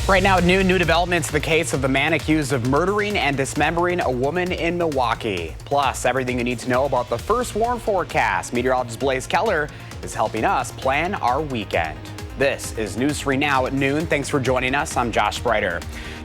Right now, new developments in the case of the man accused of murdering and dismembering a woman in Milwaukee. Plus, everything you need to know about the first warm forecast. Meteorologist Blaze Keller is helping us plan our weekend. This is News 3 Now at noon. Thanks for joining us. I'm Josh Breiter.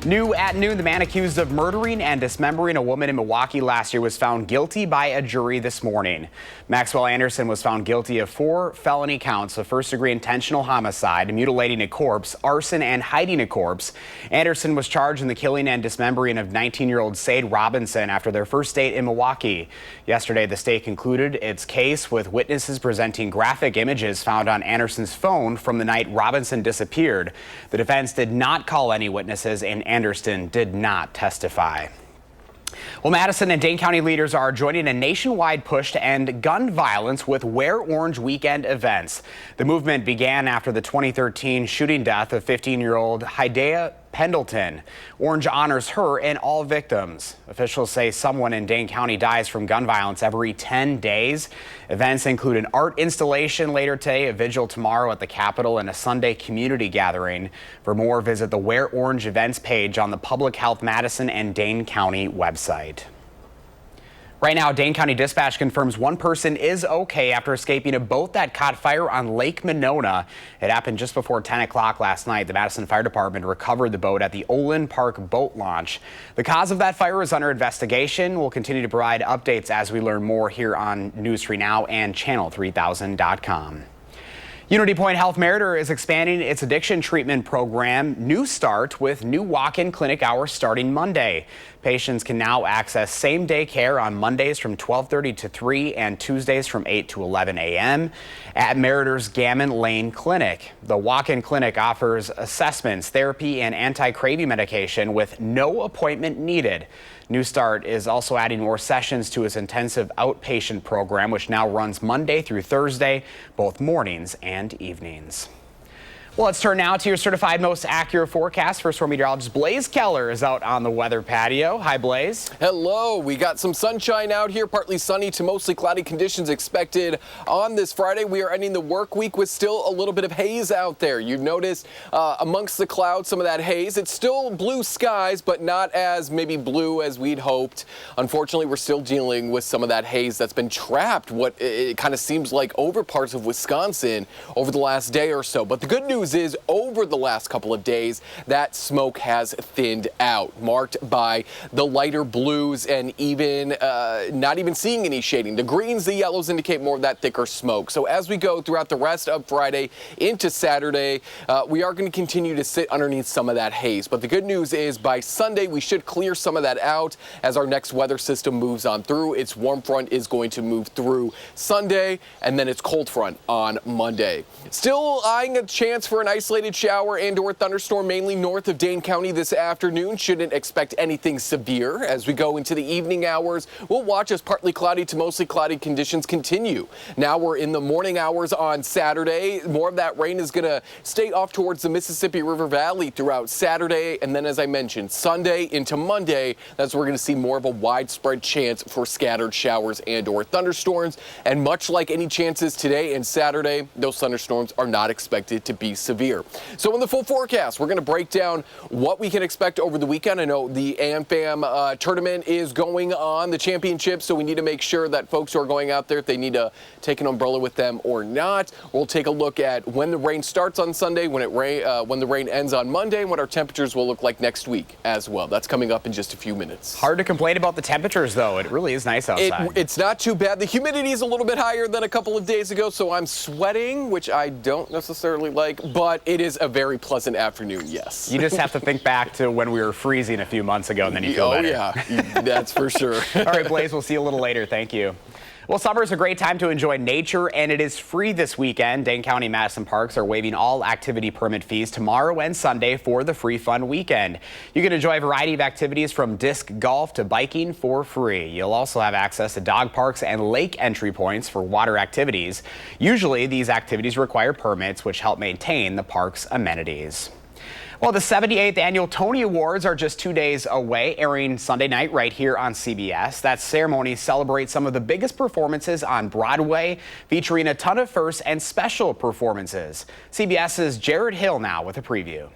New at noon, the man accused of murdering and dismembering a woman in Milwaukee last year was found guilty by a jury this morning. Maxwell Anderson was found guilty of 4 felony counts of first-degree intentional homicide, mutilating a corpse, arson, and hiding a corpse. Anderson was charged in the killing and dismembering of 19-year-old Sade Robinson after their first date in Milwaukee. Yesterday, the state concluded its case with witnesses presenting graphic images found on Anderson's phone from the night Robinson disappeared. The defense did not call any witnesses, and Anderson did not testify. Well, Madison and Dane County leaders are joining a nationwide push to end gun violence with Wear Orange weekend events. The movement began after the 2013 shooting death of 15-year-old Hidea Pendleton. Orange honors her and all victims. Officials say someone in Dane County dies from gun violence every 10 days. Events include an art installation later today, a vigil tomorrow at the Capitol, and a Sunday community gathering. For more, visit the Wear Orange events page on the Public Health Madison and Dane County website. Right now, Dane County Dispatch confirms one person is okay after escaping a boat that caught fire on Lake Monona. It happened just before 10 o'clock last night. The Madison Fire Department recovered the boat at the Olin Park boat launch. The cause of that fire is under investigation. We'll continue to provide updates as we learn more here on News 3 Now and channel3000.com. Unity Point Health Meriter is expanding its addiction treatment program, New Start, with new walk-in clinic hours starting Monday. Patients can now access same-day care on Mondays from 12:30 to 3 and Tuesdays from 8 to 11 a.m. at Meriter's Gammon Lane Clinic. The walk-in clinic offers assessments, therapy, and anti-craving medication with no appointment needed. New Start is also adding more sessions to its intensive outpatient program, which now runs Monday through Thursday, both mornings and evenings. Well, let's turn now to your certified most accurate forecast. First, our meteorologist Blaze Keller is out on the weather patio. Hi, Blaze. Hello. We got some sunshine out here, partly sunny to mostly cloudy conditions expected on this Friday. We are ending the work week with still a little bit of haze out there. You've noticed amongst the clouds some of that haze. It's still blue skies, but not as maybe blue as we'd hoped. Unfortunately, we're still dealing with some of that haze that's been trapped, what it kind of seems like, over parts of Wisconsin over the last day or so. But the good news is over the last couple of days, that smoke has thinned out, marked by the lighter blues and even not even seeing any shading. The greens, the yellows indicate more of that thicker smoke. So as we go throughout the rest of Friday into Saturday, we are going to continue to sit underneath some of that haze. But the good news is by Sunday, we should clear some of that out as our next weather system moves on through. Its warm front is going to move through Sunday, and then its cold front on Monday. Still eyeing a chance for an isolated shower and or thunderstorm mainly north of Dane County this afternoon. Shouldn't expect anything severe. As we go into the evening hours, we'll watch as partly cloudy to mostly cloudy conditions continue. Now we're in the morning hours on Saturday. More of that rain is going to stay off towards the Mississippi River Valley throughout Saturday. And then, as I mentioned, Sunday into Monday, that's where we're going to see more of a widespread chance for scattered showers and or thunderstorms. And much like any chances today and Saturday, those thunderstorms are not expected to be severe. So in the full forecast, we're going to break down what we can expect over the weekend. I know the AmFam tournament is going on, the championship, so we need to make sure that folks who are going out there, if they need to take an umbrella with them or not. We'll take a look at when the rain starts on Sunday, when the rain ends on Monday, and what our temperatures will look like next week as well. That's coming up in just a few minutes. Hard to complain about the temperatures, though. It really is nice outside. It's not too bad. The humidity is a little bit higher than a couple of days ago, so I'm sweating, which I don't necessarily like, but it is a very pleasant afternoon, yes. You just have to think back to when we were freezing a few months ago, and then you feel better. Oh, yeah, that's for sure. All right, Blaze, we'll see you a little later. Thank you. Well, summer is a great time to enjoy nature, and it is free this weekend. Dane County Madison Parks are waiving all activity permit fees tomorrow and Sunday for the free fun weekend. You can enjoy a variety of activities from disc golf to biking for free. You'll also have access to dog parks and lake entry points for water activities. Usually, these activities require permits, which help maintain the park's amenities. Well, the 78th Annual Tony Awards are just 2 days away, airing Sunday night right here on CBS. That ceremony celebrates some of the biggest performances on Broadway, featuring a ton of firsts and special performances. CBS's Jared Hill now with a preview.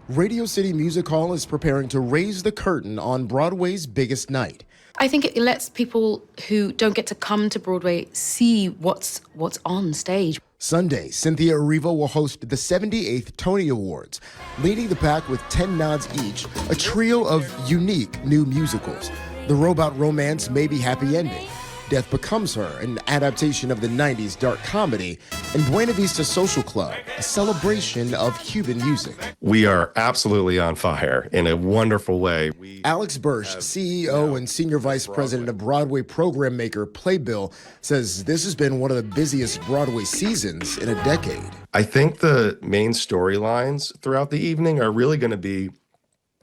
Radio City Music Hall is preparing to raise the curtain on Broadway's biggest night. I think it lets people who don't get to come to Broadway see what's on stage. Sunday, Cynthia Erivo will host the 78th Tony Awards, leading the pack with 10 nods each, a trio of unique new musicals. The Robot Romance Maybe Happy Ending, Death Becomes Her, an adaptation of the 90s dark comedy, and Buena Vista Social Club, a celebration of Cuban music. We are absolutely on fire in a wonderful way. Alex Bursch, CEO and Senior Vice President of Broadway program maker Playbill, says this has been one of the busiest Broadway seasons in a decade. I think the main storylines throughout the evening are really going to be,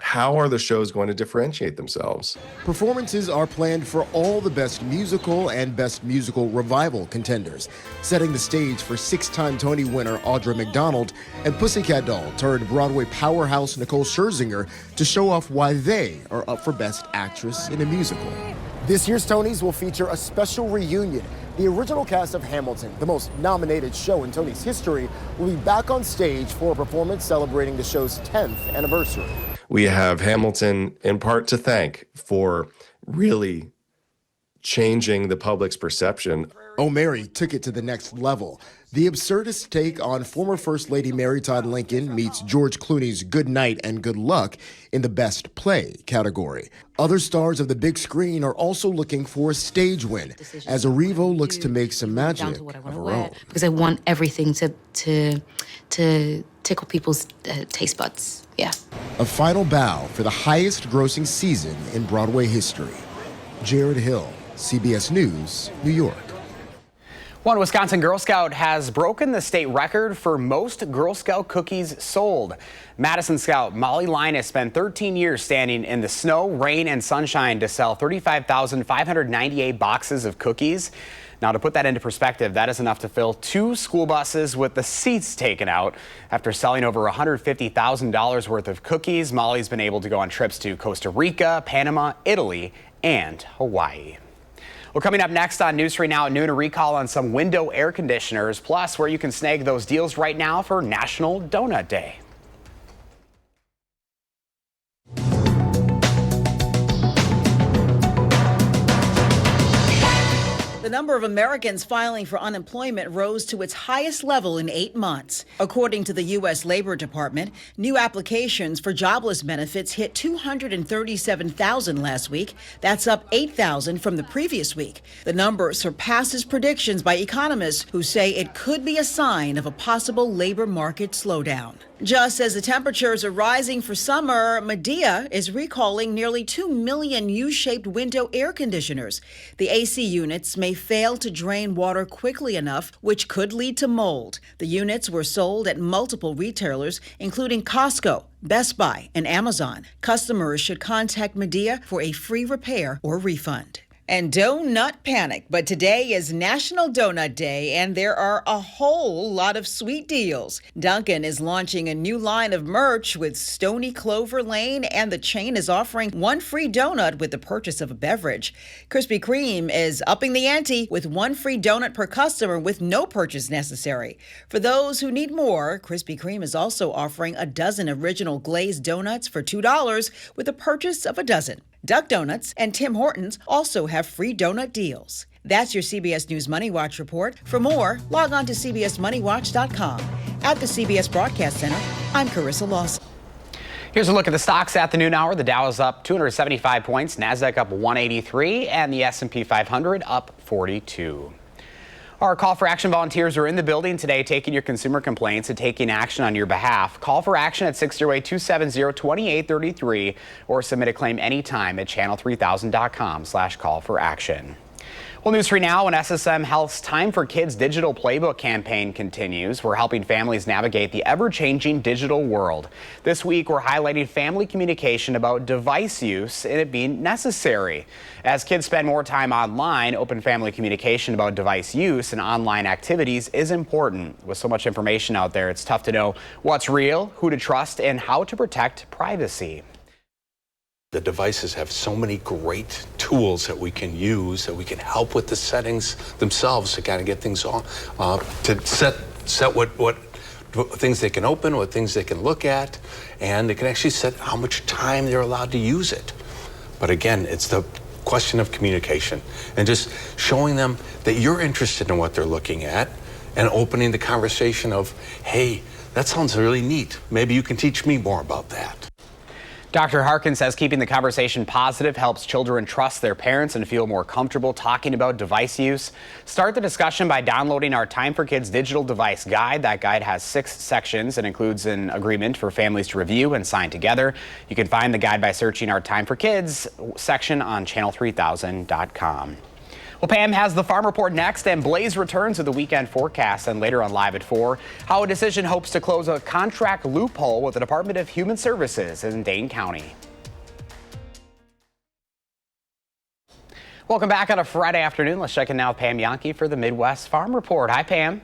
how are the shows going to differentiate themselves? Performances are planned for all the best musical and best musical revival contenders, setting the stage for six-time Tony winner Audra McDonald and Pussycat Doll turned Broadway powerhouse Nicole Scherzinger to show off why they are up for Best Actress in a Musical. This year's Tonys will feature a special reunion. The original cast of Hamilton, the most nominated show in Tony's history, will be back on stage for a performance celebrating the show's 10th anniversary. We have Hamilton in part to thank for really changing the public's perception. Oh, Mary took it to the next level. The absurdist take on former First Lady Mary Todd Lincoln meets George Clooney's Good Night and Good Luck in the Best Play category. Other stars of the big screen are also looking for a stage win, as Erivo looks to make some magic of her own. Because I want everything to tickle people's taste buds. Yeah. A final bow for the highest grossing season in Broadway history. Jared Hill, CBS News, New York. One Wisconsin Girl Scout has broken the state record for most Girl Scout cookies sold. Madison Scout Molly Linus spent 13 years standing in the snow, rain, and sunshine to sell 35,598 boxes of cookies. Now, to put that into perspective, that is enough to fill 2 school buses with the seats taken out. After selling over $150,000 worth of cookies, Molly's been able to go on trips to Costa Rica, Panama, Italy, and Hawaii. Well, coming up next on News 3 Now at noon, a recall on some window air conditioners, plus where you can snag those deals right now for National Donut Day. The number of Americans filing for unemployment rose to its highest level in 8 months. According to the U.S. Labor Department, new applications for jobless benefits hit 237,000 last week. That's up 8,000 from the previous week. The number surpasses predictions by economists who say it could be a sign of a possible labor market slowdown. Just as the temperatures are rising for summer, Medea is recalling nearly 2 million U-shaped window air conditioners. The AC units may fail to drain water quickly enough, which could lead to mold. The units were sold at multiple retailers, including Costco, Best Buy, and Amazon. Customers should contact Medea for a free repair or refund. And don't panic, but today is National Donut Day, and there are a whole lot of sweet deals. Dunkin' is launching a new line of merch with Stony Clover Lane, and the chain is offering 1 free donut with the purchase of a beverage. Krispy Kreme is upping the ante with 1 free donut per customer with no purchase necessary. For those who need more, Krispy Kreme is also offering a dozen original glazed donuts for $2 with the purchase of a dozen. Duck Donuts and Tim Hortons also have free donut deals. That's your CBS News Money Watch report. For more, log on to cbsmoneywatch.com. At the CBS Broadcast Center, I'm Carissa Lawson. Here's a look at the stocks at the noon hour. The Dow is up 275 points, NASDAQ up 183, and the S&P 500 up 42. Our Call for Action volunteers are in the building today taking your consumer complaints and taking action on your behalf. Call for action at 608-270-2833 or submit a claim anytime at channel3000.com/call-for-action. Well, News 3 Now and SSM Health's Time for Kids digital playbook campaign continues. We're helping families navigate the ever-changing digital world. This week, we're highlighting family communication about device use and it being necessary. As kids spend more time online, open family communication about device use and online activities is important. With so much information out there, it's tough to know what's real, who to trust, and how to protect privacy. The devices have so many great tools that we can use, that we can help with the settings themselves to kind of get things on, to set what things they can open, what things they can look at, and they can actually set how much time they're allowed to use it. But again, it's the question of communication and just showing them that you're interested in what they're looking at and opening the conversation of, hey, that sounds really neat. Maybe you can teach me more about that. Dr. Harkin says keeping the conversation positive helps children trust their parents and feel more comfortable talking about device use. Start the discussion by downloading our Time for Kids digital device guide. That guide has 6 sections and includes an agreement for families to review and sign together. You can find the guide by searching our Time for Kids section on channel3000.com. Well, Pam has the Farm Report next, and Blaze returns with the weekend forecast, and later on Live at 4, how a decision hopes to close a contract loophole with the Department of Human Services in Dane County. Welcome back on a Friday afternoon. Let's check in now with Pam Yankee for the Midwest Farm Report. Hi, Pam.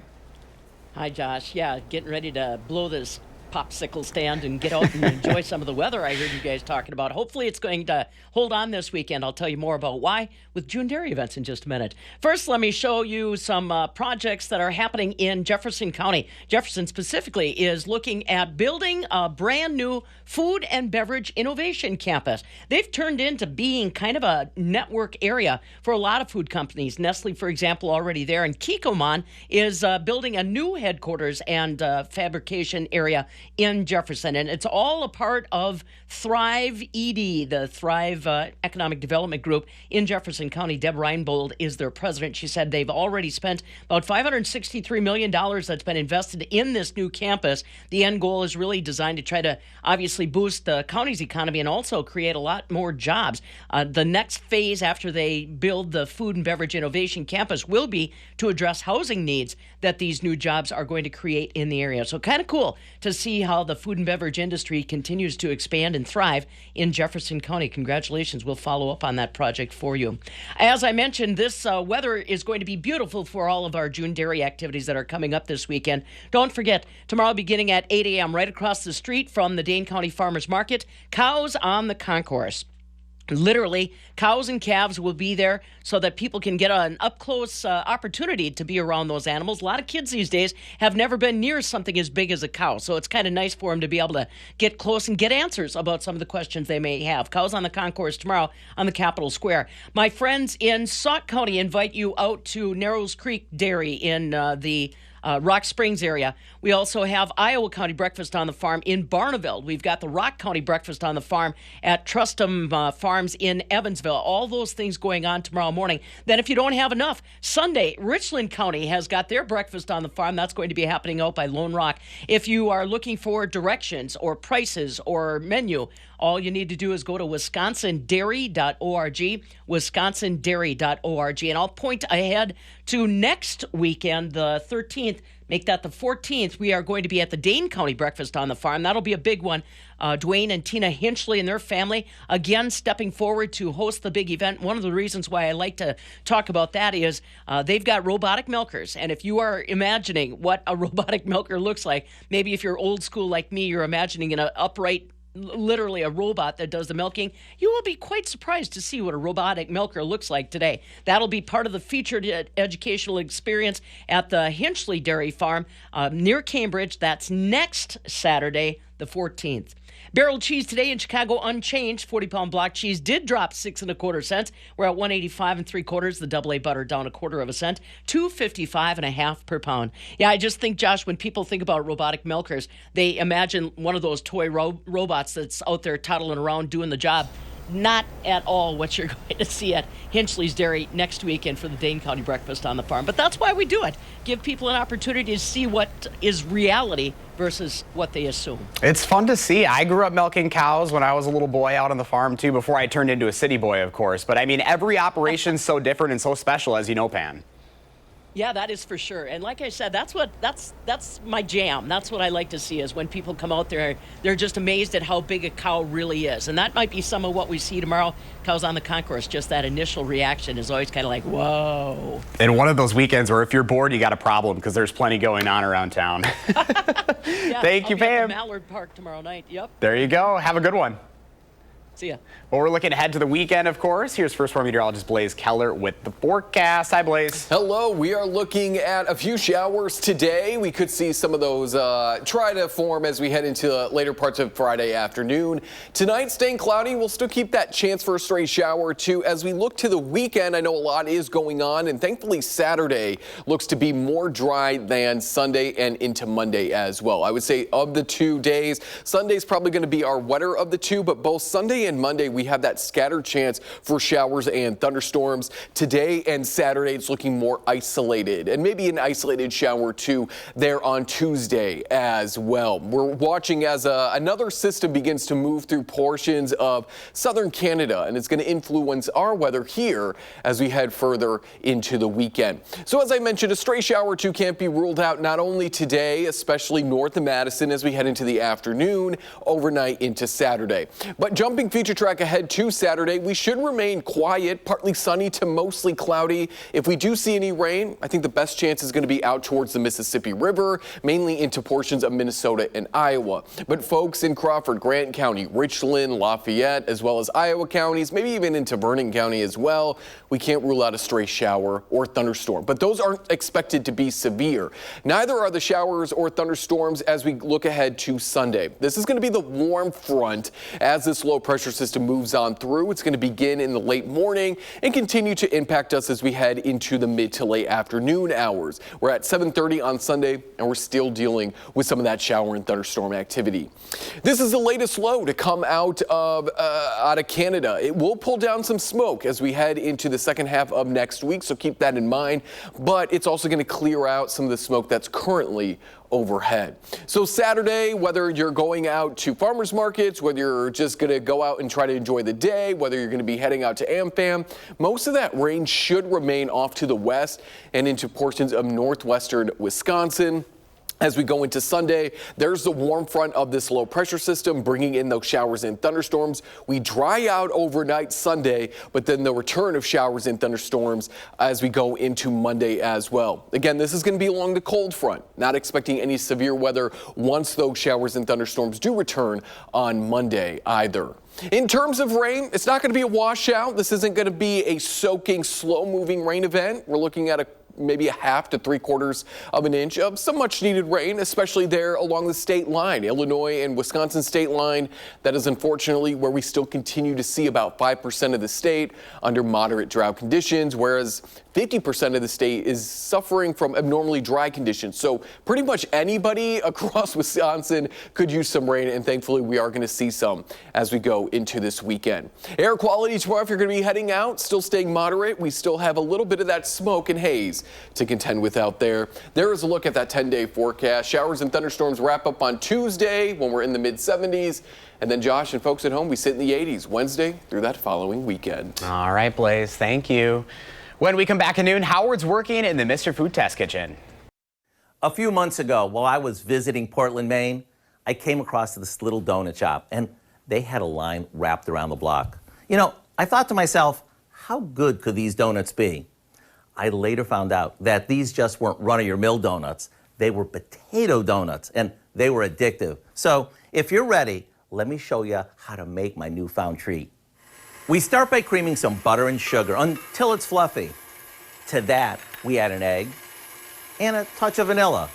Hi, Josh. Yeah, getting ready to blow this popsicle stand and get out and enjoy some of the weather I heard you guys talking about. Hopefully it's going to hold on this weekend. I'll tell you more about why with June Dairy events in just a minute. First, let me show you some projects that are happening in Jefferson County. Jefferson specifically is looking at building a brand new food and beverage innovation campus. They've turned into being kind of a network area for a lot of food companies. Nestle, for example, already there, and Kikkoman is building a new headquarters and fabrication area in Jefferson, and it's all a part of Thrive ED, the Thrive Economic Development Group in Jefferson County. Deb Reinbold is their president. She said they've already spent about $563 million that's been invested in this new campus. The end goal is really designed to try to obviously boost the county's economy and also create a lot more jobs. The next phase after they build the food and beverage innovation campus will be to address housing needs that these new jobs are going to create in the area. So kind of cool to see how the food and beverage industry continues to expand and thrive in Jefferson County. Congratulations. We'll follow up on that project for you. As I mentioned, this weather is going to be beautiful for all of our June Dairy activities that are coming up this weekend. Don't forget, tomorrow beginning at 8 a.m. right across the street from the Dane County Farmers Market, Cows on the Concourse. Literally, cows and calves will be there so that people can get an up-close opportunity to be around those animals. A lot of kids these days have never been near something as big as a cow, so it's kind of nice for them to be able to get close and get answers about some of the questions they may have. Cows on the Concourse tomorrow on the Capitol Square. My friends in Sauk County invite you out to Narrows Creek Dairy in the Rock Springs area. We also have Iowa County Breakfast on the Farm in Barneveld. We've got the Rock County Breakfast on the Farm at Trustham Farms in Evansville. All those things going on tomorrow morning. Then if you don't have enough, Sunday, Richland County has got their Breakfast on the Farm. That's going to be happening out by Lone Rock. If you are looking for directions or prices or menu, all you need to do is go to wisconsindairy.org, wisconsindairy.org. And I'll point ahead to next weekend, the 13th. Make that the 14th. We are going to be at the Dane County Breakfast on the Farm. That'll be a big one. Dwayne and Tina Hinchley and their family, again, stepping forward to host the big event. One of the reasons why I like to talk about that is they've got robotic milkers. And if you are imagining what a robotic milker looks like, maybe if you're old school like me, you're imagining an upright, literally a robot that does the milking, you will be quite surprised to see what a robotic milker looks like today. That'll be part of the featured educational experience at the Hinchley Dairy Farm near Cambridge. That's next Saturday, the 14th. Barrel cheese today in Chicago unchanged. 40-pound block cheese did drop 6 1/4 cents. We're at 185 3/4. The double A butter down 1/4 cent, $2.55 1/2 per pound. Yeah, I just think, Josh, when people think about robotic milkers, they imagine one of those toy robots that's out there toddling around doing the job. Not at all what you're going to see at Hinchley's Dairy next weekend for the Dane County Breakfast on the Farm. But that's why we do it. Give people an opportunity to see what is reality versus what they assume. It's fun to see. I grew up milking cows when I was a little boy out on the farm, too, before I turned into a city boy, of course. But, I mean, every operation's so different and so special, as you know, Pam. Yeah, that is for sure. And like I said, that's my jam. That's what I like to see is when people come out there, they're just amazed at how big a cow really is. And that might be some of what we see tomorrow, Cows on the Concourse. Just that initial reaction is always kind of like, whoa. And one of those weekends where if you're bored, you got a problem because there's plenty going on around town. Yeah, Thank you, Pam. I'll be at the Mallard Park tomorrow night. Yep. There you go. Have a good one. See ya. Well, we're looking ahead to the weekend, of course. Here's First Warn meteorologist Blaze Keller with the forecast. Hi, Blaze. Hello. We are looking at a few showers today. We could see some of those try to form as we head into later parts of Friday afternoon. Tonight, staying cloudy. We'll still keep that chance for a stray shower or two. As we look to the weekend, I know a lot is going on, and thankfully Saturday looks to be more dry than Sunday and into Monday as well. I would say of the 2 days, Sunday's probably going to be our wetter of the two, but both Sunday and Monday, we have that scattered chance for showers and thunderstorms. Today and Saturday, it's looking more isolated, and maybe an isolated shower or two there on Tuesday as well. We're watching as another system begins to move through portions of southern Canada, and it's going to influence our weather here as we head further into the weekend. So as I mentioned, a stray shower or two can't be ruled out not only today, especially north of Madison as we head into the afternoon, overnight into Saturday. But jumping feature track ahead to Saturday, we should remain quiet, partly sunny to mostly cloudy. If we do see any rain, I think the best chance is going to be out towards the Mississippi River, mainly into portions of Minnesota and Iowa. But folks in Crawford, Grant County, Richland, Lafayette, as well as Iowa counties, maybe even into Vernon County as well, we can't rule out a stray shower or thunderstorm. But those aren't expected to be severe. Neither are the showers or thunderstorms as we look ahead to Sunday. This is going to be the warm front as this low pressure system moves on through. It's going to begin in the late morning and continue to impact us as we head into the mid to late afternoon hours. We're at 7:30 on Sunday, and we're still dealing with some of that shower and thunderstorm activity. This is the latest low to come out of Canada. It will pull down some smoke as we head into the second half of next week, so keep that in mind. But it's also going to clear out some of the smoke that's currently overhead. So Saturday, whether you're going out to farmers markets, whether you're just going to go out and try to enjoy the day, whether you're going to be heading out to AmFam, most of that rain should remain off to the west and into portions of northwestern Wisconsin. As we go into Sunday, there's the warm front of this low pressure system bringing in those showers and thunderstorms. We dry out overnight Sunday, but then the return of showers and thunderstorms as we go into Monday as well. Again, this is going to be along the cold front. Not expecting any severe weather once those showers and thunderstorms do return on Monday either. In terms of rain, it's not going to be a washout. This isn't going to be a soaking, slow-moving rain event. We're looking at maybe a half to 3/4 of an inch of some much needed rain, especially there along the state line, Illinois and Wisconsin state line. That is unfortunately where we still continue to see about 5% of the state under moderate drought conditions, whereas 50% of the state is suffering from abnormally dry conditions. So pretty much anybody across Wisconsin could use some rain, and thankfully we are going to see some as we go into this weekend. Air quality tomorrow, if you're going to be heading out, still staying moderate. We still have a little bit of that smoke and haze to contend with out there. There is a look at that 10-day forecast. Showers and thunderstorms wrap up on Tuesday when we're in the mid-70s. And then Josh and folks at home, we sit in the 80s Wednesday through that following weekend. All right, Blaze, thank you. When we come back at noon, Howard's working in the Mr. Food Test Kitchen. A few months ago, while I was visiting Portland, Maine, I came across this little donut shop, and they had a line wrapped around the block. You know, I thought to myself, how good could these donuts be? I later found out that these just weren't run-of-your-mill donuts. They were potato donuts, and they were addictive. So if you're ready, let me show you how to make my newfound treat. We start by creaming some butter and sugar until it's fluffy. To that, we add an egg and a touch of vanilla.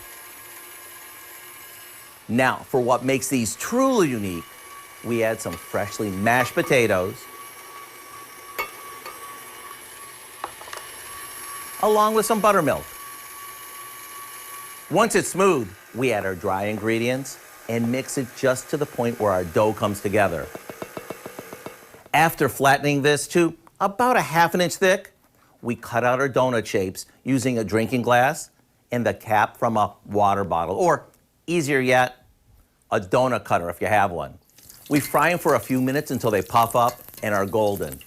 Now, for what makes these truly unique, we add some freshly mashed potatoes, along with some buttermilk. Once it's smooth, we add our dry ingredients and mix it just to the point where our dough comes together. After flattening this to about a ½ inch thick, we cut out our donut shapes using a drinking glass and the cap from a water bottle, or easier yet, a donut cutter if you have one. We fry them for a few minutes until they puff up and are golden.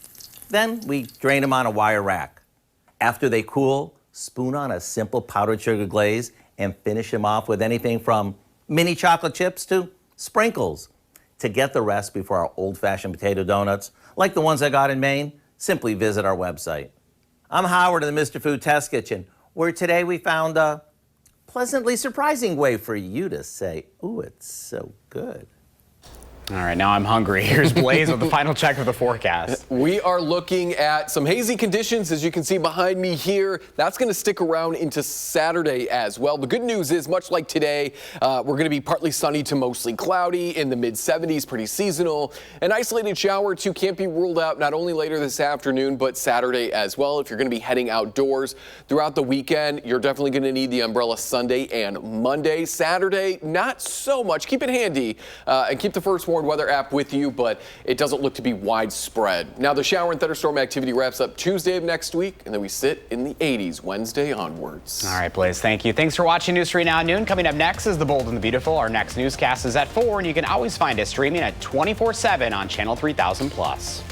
Then we drain them on a wire rack. After they cool, spoon on a simple powdered sugar glaze and finish them off with anything from mini chocolate chips to sprinkles. To get the recipe for our old-fashioned potato donuts, like the ones I got in Maine, simply visit our website. I'm Howard in the Mr. Food Test Kitchen, where today we found a pleasantly surprising way for you to say, ooh, it's so good. All right, now I'm hungry. Here's Blaze with the final check of the forecast. We are looking at some hazy conditions, as you can see behind me here. That's going to stick around into Saturday as well. The good news is, much like today, we're going to be partly sunny to mostly cloudy in the mid-70s, pretty seasonal. An isolated shower or two can't be ruled out not only later this afternoon, but Saturday as well. If you're going to be heading outdoors throughout the weekend, you're definitely going to need the umbrella Sunday and Monday. Saturday, not so much. Keep it handy and keep the First Warn weather app with you, but it doesn't look to be widespread. Now the shower and thunderstorm activity wraps up Tuesday of next week, and then we sit in the 80s Wednesday onwards. All right, Blaze, thank you. Thanks for watching News 3 Now Noon. Coming up next is The Bold and the Beautiful. Our next newscast is at 4, and you can always find us streaming at 24/7 on Channel 3000+.